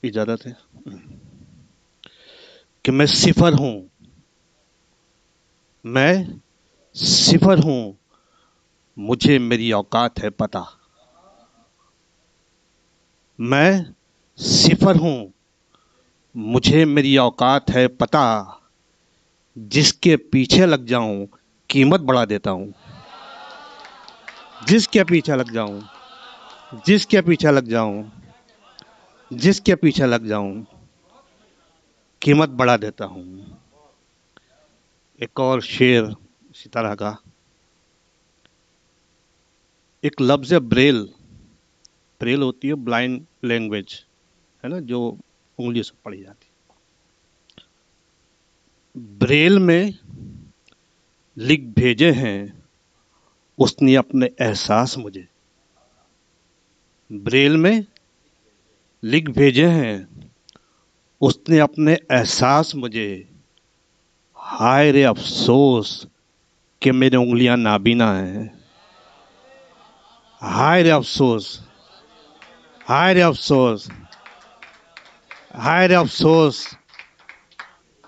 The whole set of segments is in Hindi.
इजाजत है कि मैं सिफर हूं। मैं सिफर हूं। मुझे मेरी औकात है पता। मैं सिफर हूं। मुझे मेरी औकात है पता। जिसके पीछे लग जाऊं कीमत बढ़ा देता हूं। जिसके पीछे लग जाऊं जिसके पीछे लग जाऊं जिसके पीछे लग जाऊं कीमत बढ़ा देता हूं। एक और शेर इसी तरह का। एक लफ्ज है ब्रेल। ब्रेल होती है ब्लाइंड लैंग्वेज, है ना, जो उंगलियों से पढ़ी जाती है। ब्रेल में लिख भेजे हैं उसने अपने एहसास मुझे। ब्रेल में लिख भेजे हैं उसने अपने एहसास मुझे। हाय रे अफसोस कि मेरी उंगलियां नाबीना हैं। हाय रे अफसोस। हाय रे अफसोस। हाय रे अफसोस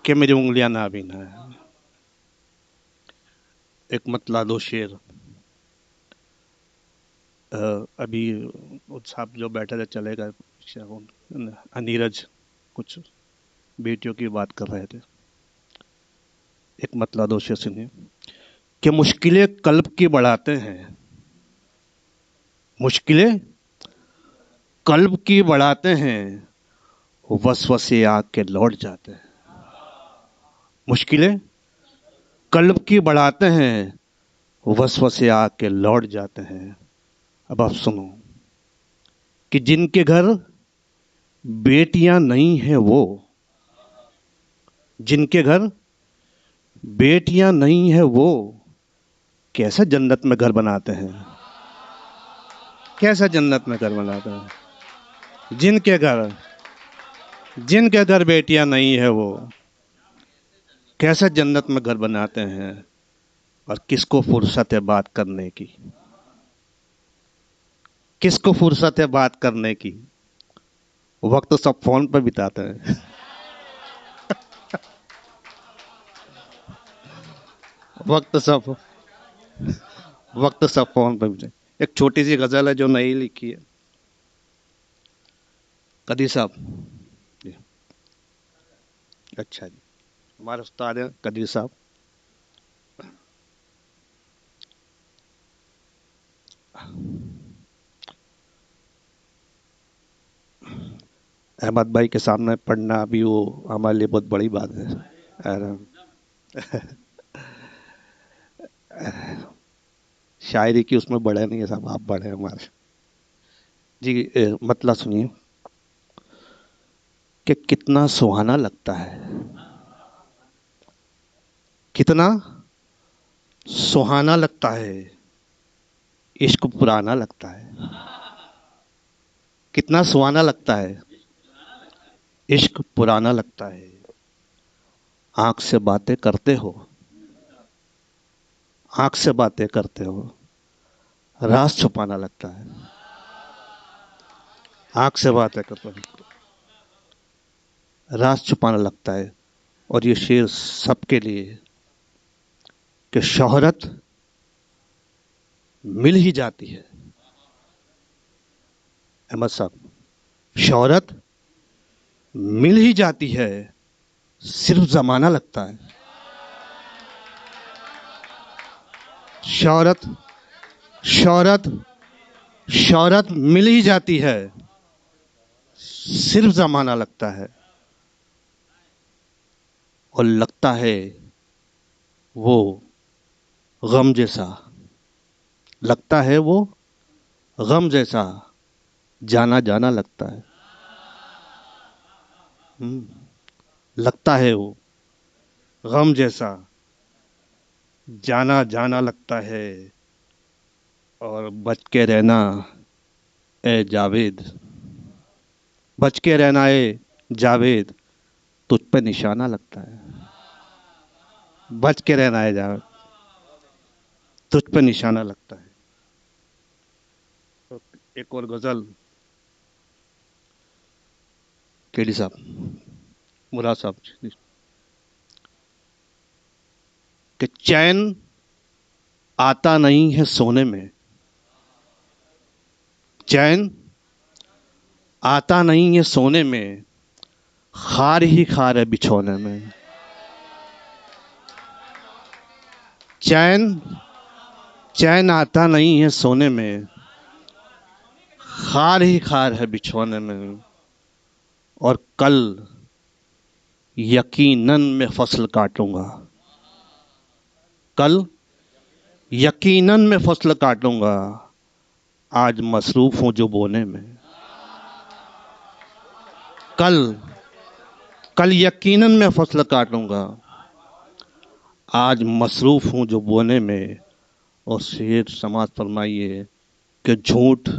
कि मेरी उंगलियां नाबीना हैं। एक मतला दो शेर। अभी साहब जो बैठे थे चलेगा। अनीरज कुछ बेटियों की बात कर रहे थे। एक मतला दो शेर सुनिए कि मुश्किलें कल्ब की बढ़ाते हैं। मुश्किलें कल्ब की बढ़ाते हैं। वसवसे आके लौट जाते हैं। मुश्किलें कल्ब की बढ़ाते हैं। वसवसे आके लौट जाते हैं। अब आप सुनो कि जिनके घर बेटियां नहीं हैं वो। जिनके घर बेटियां नहीं है वो कैसे जन्नत में घर बनाते हैं। कैसे जन्नत में घर बनाते हैं। जिनके घर जिनके घर बेटियां नहीं है वो कैसे जन्नत में घर बनाते हैं। और किसको फुर्सत है बात करने की। किसको फुर्सत है बात करने की। वक्त तो सब फोन पर बिताते हैं। वक्त सब वक्त सब फोन पर बिताते। एक छोटी सी गजल है जो नई लिखी है। कदी साहब जी। अच्छा जी। हमारे उस्ताद हैं कदीर साहब। अहमद भाई के सामने पढ़ना भी वो हमारे लिए बहुत बड़ी बात है। और शायरी की उसमें बड़े नहीं है साहब, आप बड़े हैं हमारे। जी मतलब सुनिए कि कितना सुहाना लगता है। कितना सुहाना लगता है। इश्क पुराना लगता है। कितना सुहाना लगता है। इश्क पुराना लगता है। आंख से बातें करते हो। आंख से बातें करते हो। राज छुपाना लगता है। आंख से बातें करते हो राज छुपाना लगता है। और ये शेर सबके लिए कि शोहरत मिल ही जाती है। अहमद साहब, शोहरत मिल ही जाती है। सिर्फ जमाना लगता है। शोहरत शोहरत शोहरत मिल ही जाती है। सिर्फ जमाना लगता है। और लगता है वो गम जैसा। लगता है वो गम जैसा। जाना जाना लगता है। लगता है वो गम जैसा। जाना जाना लगता है। और बच के रहना ए जावेद। बच के रहना ए जावेद। तुझ पे निशाना लगता है। बच के रहना है जावेद। तुझ पे निशाना लगता है। तो एक और गजल केडी साहब, मुराद साहब, कि चैन आता नहीं है सोने में, चैन आता नहीं है सोने में, खार ही खार है बिछोने में। चैन चैन आता नहीं है सोने में, खार ही खार है बिछोने में। और कल यकीनन मैं फसल काटूंगा, कल यकीनन मैं फसल काटूंगा, आज मसरूफ हूं जो बोने में। कल कल यकीनन मैं फसल काटूंगा, आज मसरूफ हूं जो बोने में। और शेर समाज फरमाइए कि झूठ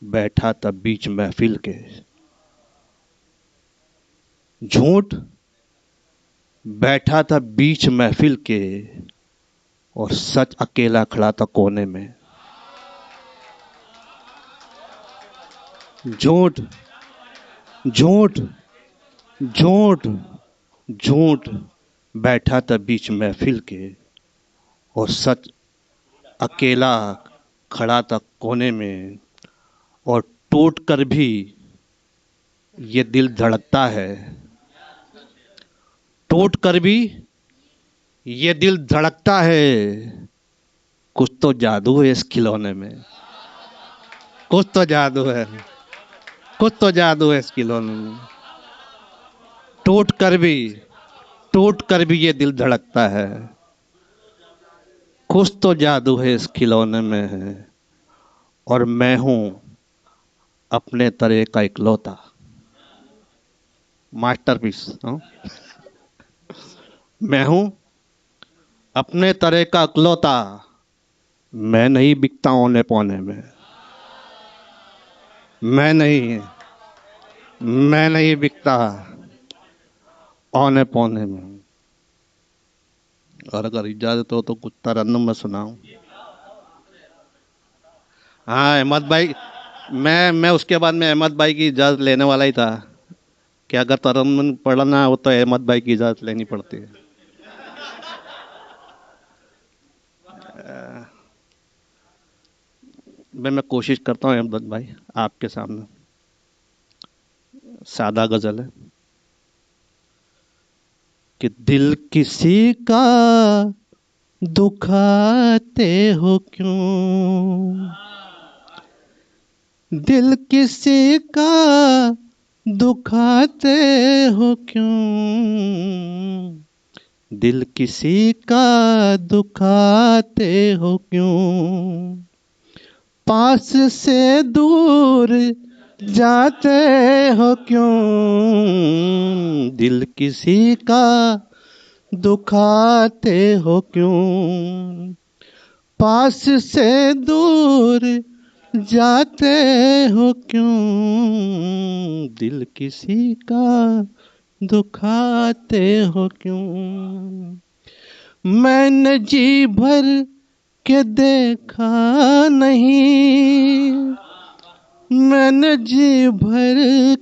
बैठा था बीच महफिल के, झूठ बैठा था बीच महफिल के, और सच अकेला खड़ा था कोने में। झूठ झूठ झूठ झूठ बैठा था बीच महफिल के, और सच अकेला खड़ा था कोने में। और टूट कर भी ये दिल धड़कता है, टूट कर भी ये दिल धड़कता है, कुछ तो जादू है इस खिलौने में, कुछ तो जादू है, कुछ तो जादू है इस खिलौने में। टूट कर भी ये दिल धड़कता है, कुछ तो जादू है इस खिलौने में है। और मैं हूं अपने तरह का इकलौता, मास्टरपीस। मैं हूं अपने तरह का इकलौता, मैं नहीं बिकता औने पौने में, मैं नहीं मैं नहीं बिकता औने पौने में। और अगर इजाजत हो तो कुछ तरन्नुम में सुनाऊं। हाँ अहमद भाई, मैं उसके बाद में अहमद भाई की इजाजत लेने वाला ही था कि अगर तरन्नुम पढ़ना हो तो अहमद भाई की इजाजत लेनी पड़ती है। मैं कोशिश करता हूँ अहमद भाई आपके सामने। सादा गजल है कि दिल किसी का दुखाते हो क्यों, दिल किसी का दुखाते हो क्यों, दिल किसी का दुखाते हो क्यों, पास से दूर जाते हो क्यों, दिल किसी का दुखाते हो क्यों, पास से दूर जाते हो क्यों, दिल किसी का दुखाते हो क्यों। मैंने जी भर के देखा नहीं, मैंने जी भर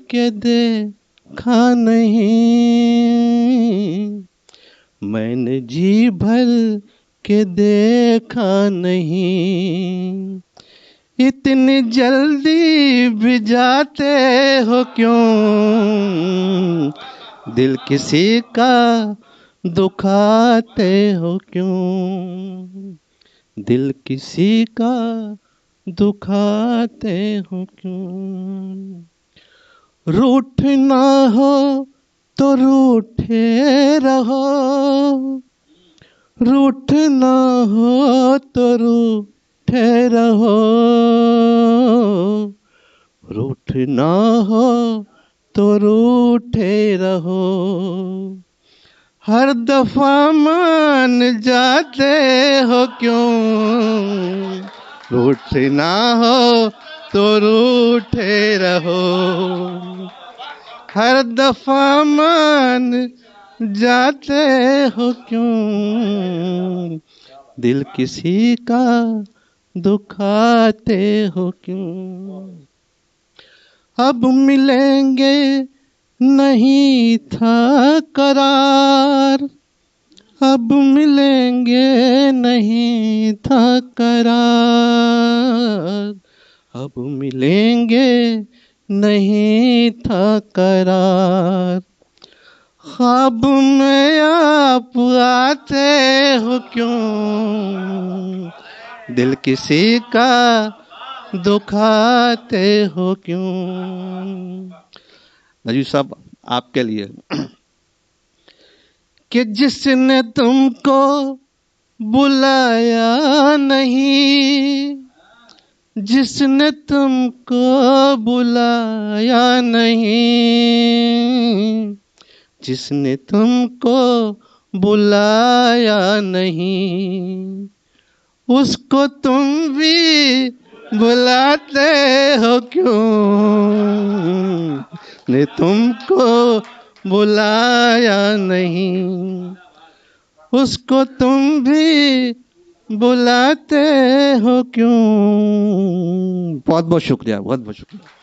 के देखा नहीं, मैंने जी भर के देखा नहीं, इतनी जल्दी भी जाते हो क्यों, दिल किसी का दुखाते हो क्यों, दिल किसी का दुखाते हो क्यों। रूठना हो तो रूठे रहो, रूठना हो तो रूठे रहो, रूठना हो तो रूठे रहो, हर दफा मान जाते हो क्यों, रूठना हो तो रूठे रहो, हर दफा मान जाते हो क्यों, दिल किसी का दुखाते हो क्यों। अब मिलेंगे नहीं था करार, अब मिलेंगे नहीं था करार, अब मिलेंगे नहीं था करार। ख्वाब में आप आते हो क्यों, दिल किसी का दुखाते हो क्यों। नजीब साहब आपके लिए कि जिसने तुमको बुलाया नहीं, जिसने तुमको बुलाया नहीं, जिसने तुमको बुलाया नहीं, उसको तुम भी बुलाते हो क्यों, ने तुमको बुलाया नहीं, उसको तुम भी बुलाते हो क्यों। बहुत बहुत शुक्रिया, बहुत बहुत शुक्रिया।